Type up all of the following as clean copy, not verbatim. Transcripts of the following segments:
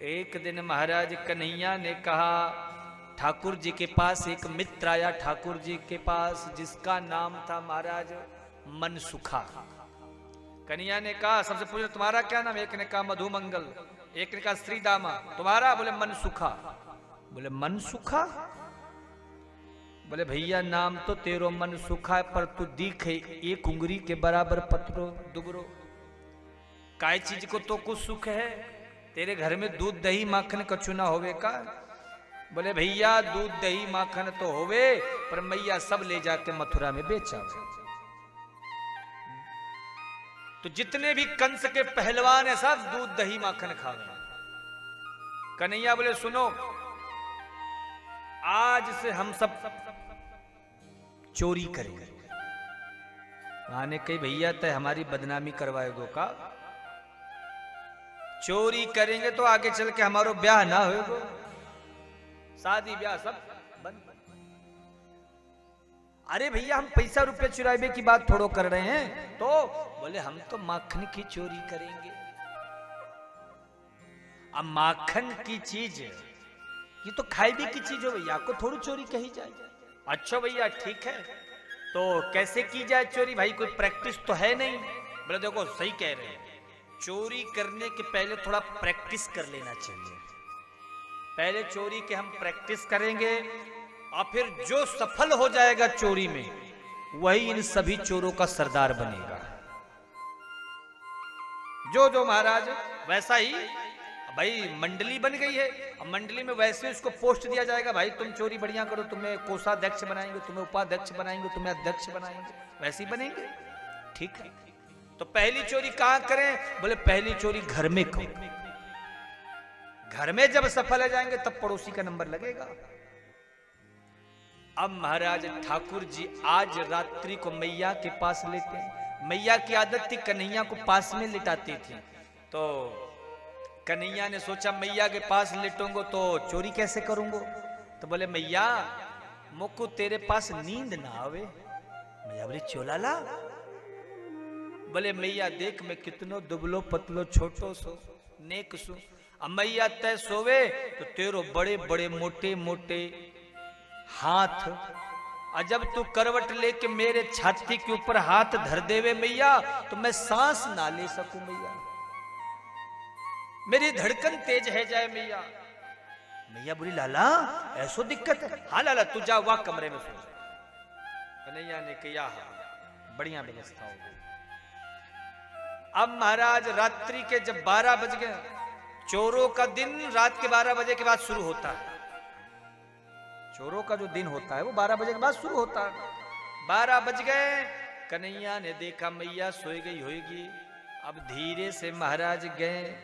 एक दिन महाराज कन्हैया ने कहा, ठाकुर जी के पास एक मित्र आया ठाकुर जी के पास, जिसका नाम था महाराज मनसुखा। कन्हैया ने कहा, सबसे पूछा तुम्हारा क्या नाम? एक ने कहा मधुमंगल, एक ने कहा श्रीदामा, तुम्हारा? बोले मनसुखा। बोले मनसुखा? बोले भैया नाम तो तेरो मनसुखा है, पर तू दिखे एक उंगली के बराबर पतलो दुबरो। काय चीज को तो कुछ सुख है? तेरे घर में दूध दही माखन कछु ना होवे का? बोले भैया दूध दही माखन तो होवे, पर मैया सब ले जाके मथुरा में बेचा। तो जितने भी कंस के पहलवान है सब दूध दही माखन खा गए। कन्हैया बोले सुनो, आज से हम सब चोरी करेंगे। आने कही भैया तय हमारी बदनामी करवाएगो का? चोरी करेंगे तो आगे चल के हमारो ब्याह ना होगा, शादी ब्याह सब बंद। अरे भैया हम पैसा रुपए चुरावे की बात थोड़ो कर रहे हैं। तो बोले हम तो माखन की चोरी करेंगे। अब माखन की चीज ये तो खाई की चीज हो भैया, आपको थोड़ी चोरी कही जाए। अच्छा भैया ठीक है, तो कैसे की जाए चोरी? भाई कोई प्रैक्टिस तो है नहीं। बोले देखो सही कह रहे हैं, चोरी करने के पहले थोड़ा प्रैक्टिस कर लेना चाहिए। पहले चोरी के हम प्रैक्टिस करेंगे और फिर जो सफल हो जाएगा चोरी में, वही इन सभी चोरों का सरदार बनेगा। जो महाराज वैसा ही भाई मंडली बन गई है, अब मंडली में वैसे उसको पोस्ट दिया जाएगा, भाई तुम चोरी बढ़िया करो, तुम्हें कोषाध्यक्ष बनाएंगे, तुम्हें उपाध्यक्ष बनाएंगे, तुम्हें अध्यक्ष बनाएंगे, वैसे ही बनेंगे। ठीक है, तो पहली चोरी कहां करें? बोले पहली चोरी घर में करो। घर में जब सफल हो जाएंगे तब पड़ोसी का नंबर लगेगा। अब महाराज ठाकुर जी आज रात्रि को मैया के पास लेते हैं। मैया की आदत थी कन्हैया को पास में लिटाती थी। तो कन्हैया ने सोचा मैया के पास लेटूंगो तो चोरी कैसे करूंगो? तो बोले मैया मुक्कू तेरे पास नींद ना आवे। मैया बोले चोलाला। बोले मैया देख मैं कितनो दुबलो पतलो छोटो सो नेक सु। अब मैया तय सोवे तो तेरो बड़े बड़े मोटे मोटे हाथ, और जब तू करवट लेके मेरे छाती के ऊपर हाथ धर देवे मैया तो मैं सांस ना ले सकूं मैया, मेरी धड़कन तेज है जाए मैया। मैया बोली लाला ऐसो दिक्कत है? हाँ लाला तू जा वहां कमरे में सो। कन्हैया ने कहा हाँ बढ़िया व्यवस्था हो गई। अब महाराज रात्रि के जब 12 बज गए, चोरों का दिन रात के 12 बजे के बाद शुरू होता है। चोरों का जो दिन होता है वो 12 बजे के बाद शुरू होता है। 12 बज गए, कन्हैया ने देखा मैया सोई गई होगी। अब धीरे से महाराज गए,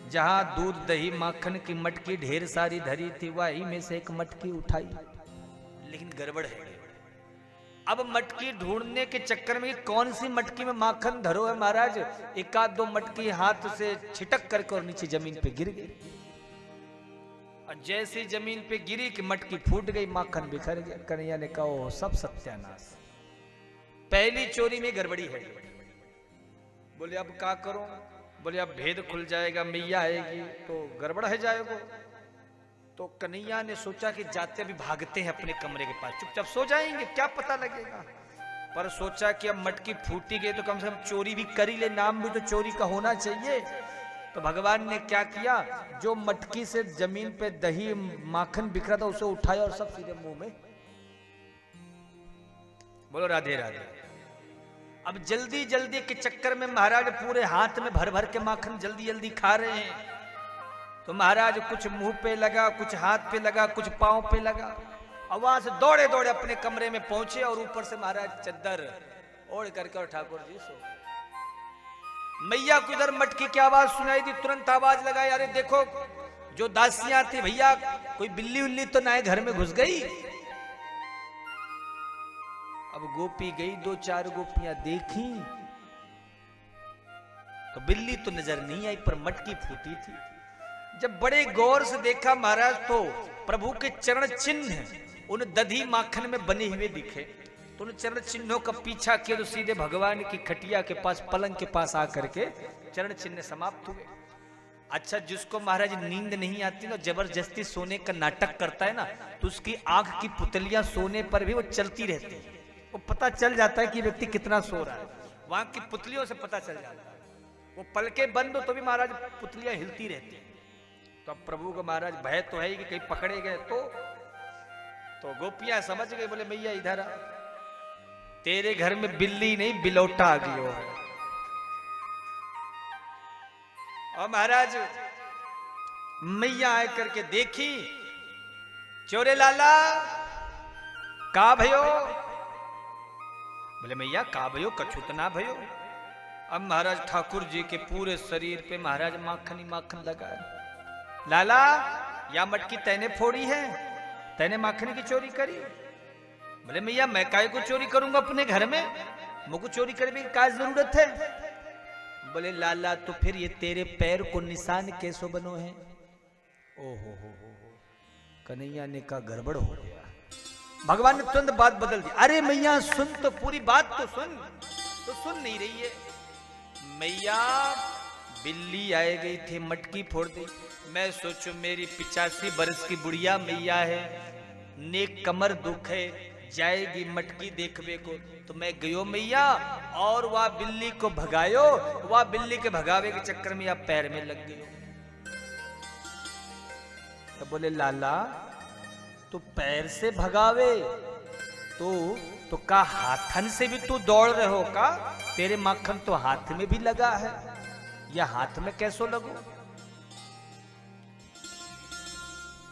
जहां दूध दही माखन की मटकी ढेर सारी धरी थी वही में से एक मटकी उठाई, लेकिन गड़बड़ है। अब मटकी ढूंढने के चक्कर में कौन सी मटकी में माखन धरो है महाराज, एक आध दो मटकी हाथ से छिटक करके और नीचे जमीन पे गिर गई। और जैसी जमीन पे गिरी कि मटकी फूट गई, माखन बिखर गया। कन्हैया ने कहा ओ सब सत्यानाश, पहली चोरी में गड़बड़ी है। बोले अब क्या करो? बोले अब भेद खुल जाएगा, मैया आएगी तो गड़बड़ है जाएगा। तो कन्हैया ने सोचा कि जाते भी भागते हैं अपने कमरे के पास, चुपचाप सो जाएंगे, क्या पता लगेगा। पर सोचा कि अब मटकी फूटी गई तो कम से कम चोरी भी कर ही ले, नाम भी तो चोरी का होना चाहिए। तो भगवान ने क्या किया, जो मटकी से जमीन पे दही माखन बिखरा था उसे उठाया और सब सीधे मुंह में। बोलो राधे राधे। अब जल्दी जल्दी के चक्कर में महाराज पूरे हाथ में भर भर के माखन जल्दी जल्दी खा रहे हैं। तो महाराज कुछ मुंह पे लगा, कुछ हाथ पे लगा, कुछ पांव पे लगा। और वहां से दौड़े दौड़े अपने कमरे में पहुंचे और ऊपर से महाराज चद्दर ओढ़ करके और ठाकुर जी सो। मैया को इधर मटकी की आवाज सुनाई दी, तुरंत आवाज लगाई, अरे देखो जो दासियां थी भैया कोई बिल्ली उल्ली तो ना घर में घुस गई। अब गोपी गई, 2-4 गोपियां देखी तो बिल्ली तो नजर नहीं आई, पर मटकी फूटी थी। जब बड़े गौर से देखा महाराज तो प्रभु के चरण चिन्ह उन दधी माखन में बने हुए दिखे। तो उन चरण चिन्हों का पीछा किया तो सीधे भगवान की खटिया के पास, पलंग के पास आकर के चरण चिन्ह समाप्त हुए। अच्छा, जिसको महाराज नींद नहीं आती ना, जबरदस्ती सोने का नाटक करता है ना, तो उसकी आंख की पुतलियां सोने पर भी वो चलती रहती है। वो पता चल जाता है कि व्यक्ति कितना सो रहा है, वहां की पुतलियों से पता चल जाता है। वो पलके बंद हो तो भी महाराज पुतलियां हिलती रहती है। तो अब प्रभु को महाराज भय तो है ही कि कहीं पकड़े गए तो गोपियां समझ गए, बोले मैया इधर आ, तेरे घर में बिल्ली नहीं बिलौटा आ गई हो। और महाराज मैया आए करके देखी, चोरे लाला का भयो? बोले मैया का भयो, कछुतना भयो। अब महाराज ठाकुर जी के पूरे शरीर पे महाराज माखन ही माखन लगा है। लाला या मटकी तैने फोड़ी है, तैने माखन की चोरी करी? बोले मैया मैं काय को चोरी करूंगा अपने घर में, मुझको चोरी करने की क्या जरूरत है? बोले लाला तो फिर ये तेरे पैर को निशान कैसो बनो है? ओहो हो, कन्हैया ने कहा गड़बड़ हो गया। भगवान ने तुरंत बात बदल दी। अरे मैया सुन तो, पूरी बात तो सुन नहीं रही है। मैया बिल्ली आए गई थी, मटकी फोड़ दी। मैं सोचू मेरी 85 वर्ष की बुढ़िया मैया है, नेक कमर दुख है, जाएगी मटकी देखवे को, तो मैं गयो मैया और वह बिल्ली को भगायो। वह बिल्ली के भगावे के चक्कर में या पैर में लग गयो। तो बोले लाला तू पैर से भगावे तो का हाथन से भी तू दौड़ रहे हो का? तेरे माखन तो हाथ में भी लगा है, या हाथ में कैसो लगो?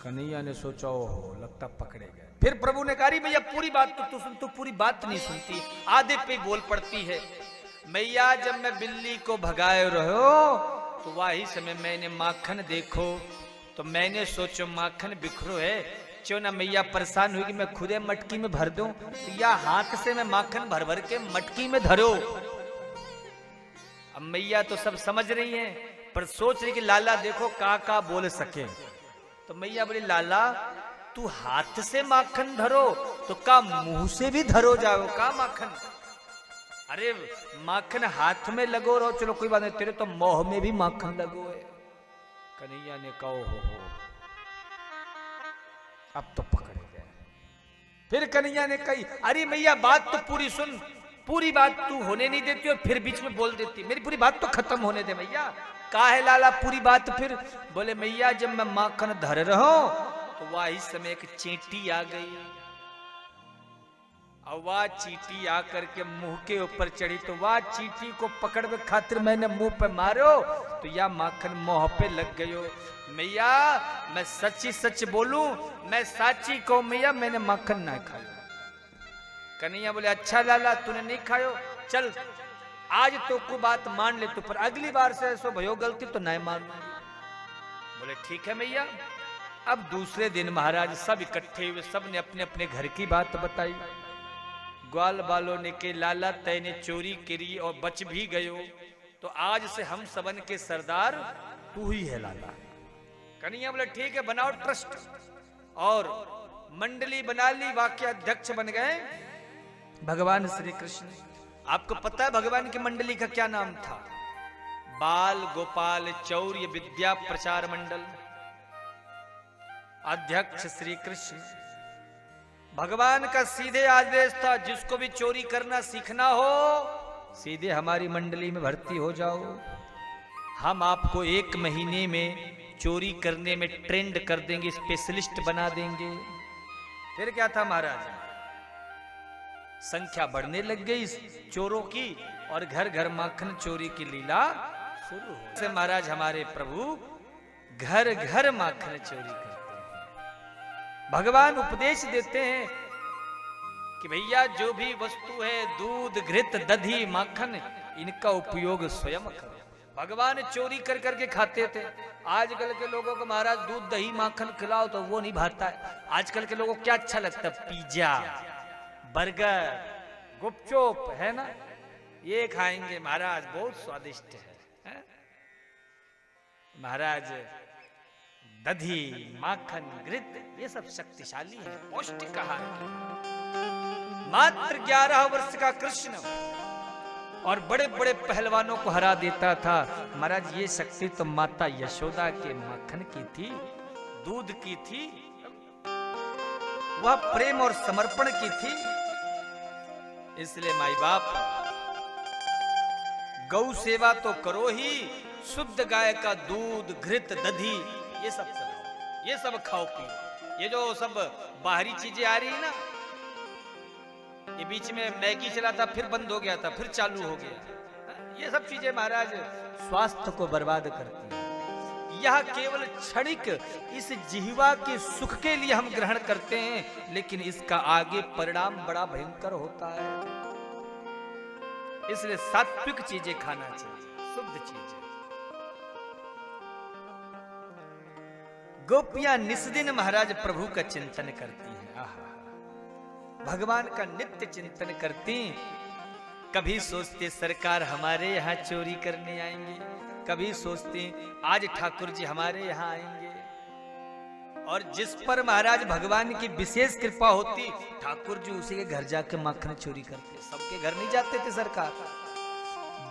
कन्हैया ने सोचा ओहो लगता पकड़े गए। फिर प्रभु ने कहा भैया पूरी बात तो तू सुन, तू पूरी बात नहीं सुनती, आधे पे बोल पड़ती है। मैया जब मैं बिल्ली को भगाए रहो तो वही समय मैंने माखन देखो, तो मैंने सोचो माखन बिखरो है, क्यों ना मैया परेशान हुई कि मैं खुदे मटकी में भर दूं, तो या हाथ से मैं माखन भर भर के मटकी में धरो। अब मैया तो सब समझ रही हैं, पर सोच रही कि लाला देखो का बोल सके। तो मैया बोली लाला तू हाथ से माखन धरो तो का मुंह से भी धरो जाओ का माखन? अरे माखन हाथ में लगो रहो, चलो कोई बात नहीं, तेरे तो मोह में भी माखन लगो है। कन्हैया ने कहा हो अब तो पकड़े गए। फिर कन्हैया ने कही अरे मैया बात तो पूरी सुन, पूरी बात तू होने नहीं देती और फिर बीच में बोल देती, मेरी पूरी बात तो खत्म होने दे मैया। का है लाला पूरी बात? फिर बोले मैया जब मैं माखन धर रहा तो वही समय एक चींटी आ गई, और वह चींटी आकर के मुंह के ऊपर चढ़ी, तो वह चींटी को पकड़ खातिर मैंने मुंह पे मारो तो या माखन मुंह पे लग गयो। मैया मैं सच्ची सच बोलूं, मैं साची को मैया मैंने माखन ना खायो। कन्हैया बोले अच्छा लाला तूने नहीं खायो, चल आज तो को बात मान ले, तो पर अगली बार से ऐसो भयो गलती तो नहीं मानना। बोले ठीक है मैया। अब दूसरे दिन महाराज सब इकट्ठे हुए, सब ने अपने अपने घर की बात बताई। ग्वाल बालों ने के लाला तैने चोरी करी और बच भी गयो, तो आज से हम सबन के सरदार तू ही है लाला। कन्हैया बोले ठीक है बनाओ ट्रस्ट, और मंडली बना ली, वाक्य अध्यक्ष बन गए भगवान श्री कृष्ण। आपको पता है भगवान की मंडली का क्या नाम था? बाल गोपाल चौर्य विद्या प्रचार मंडल, अध्यक्ष श्री कृष्ण। भगवान का सीधे आदेश था जिसको भी चोरी करना सीखना हो सीधे हमारी मंडली में भर्ती हो जाओ, हम आपको 1 महीने में चोरी करने में ट्रेंड कर देंगे, स्पेशलिस्ट बना देंगे। फिर क्या था महाराज, संख्या बढ़ने लग गई चोरों की, और घर घर माखन चोरी की लीला शुरू हो। से महाराज हमारे प्रभु घर घर माखन चोरी करते हैं। भगवान उपदेश देते हैं कि भैया जो भी वस्तु है दूध घृत दधी माखन इनका उपयोग स्वयं करो। भगवान चोरी कर करके खाते थे। आजकल के लोगों को महाराज दूध दही माखन खिलाओ तो वो नहीं भाता है। आजकल के लोगों को क्या अच्छा लगता है? पिज्जा बर्गर गुपचुप है ना, ये खाएंगे महाराज, बहुत स्वादिष्ट है? महाराज दधी माखन घृत ये सब शक्तिशाली है, पौष्टिक आहार। मात्र 11 वर्ष का कृष्ण और बड़े बड़े पहलवानों को हरा देता था। महाराज ये शक्ति तो माता यशोदा के माखन की थी, दूध की थी, वह प्रेम और समर्पण की थी। इसलिए माई बाप गौ सेवा तो करो ही, शुद्ध गाय का दूध, घृत, दधी ये सब चलाओ, ये सब खाओ पियो। ये जो सब बाहरी चीजें आ रही है ना, ये बीच में मैगी चला था, फिर बंद हो गया था, फिर चालू हो गया, ये सब चीजें महाराज स्वास्थ्य को बर्बाद करती है। यह केवल क्षणिक इस जिह्वा के सुख के लिए हम ग्रहण करते हैं, लेकिन इसका आगे परिणाम बड़ा भयंकर होता है। इसलिए सात्विक चीजें खाना चाहिए, शुद्ध चीजें। गोपियां निस्दिन महाराज प्रभु का चिंतन करती हैं, आहा, भगवान का नित्य चिंतन करती। कभी सोचते सरकार हमारे यहाँ चोरी करने आएंगे, कभी सोचते आज ठाकुर जी हमारे यहाँ आएंगे। और जिस पर महाराज भगवान की विशेष कृपा होती, ठाकुर जी उसी के घर जाके माखन चोरी करते, सबके घर नहीं जाते थे सरकार।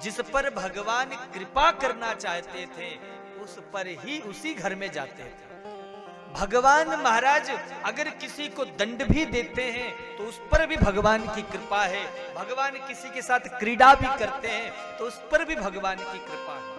जिस पर भगवान कृपा करना चाहते थे उस पर ही उसी घर में जाते थे। भगवान महाराज अगर किसी को दंड भी देते हैं तो उस पर भी भगवान की कृपा है। भगवान किसी के साथ क्रीड़ा भी करते हैं तो उस पर भी भगवान की कृपा है।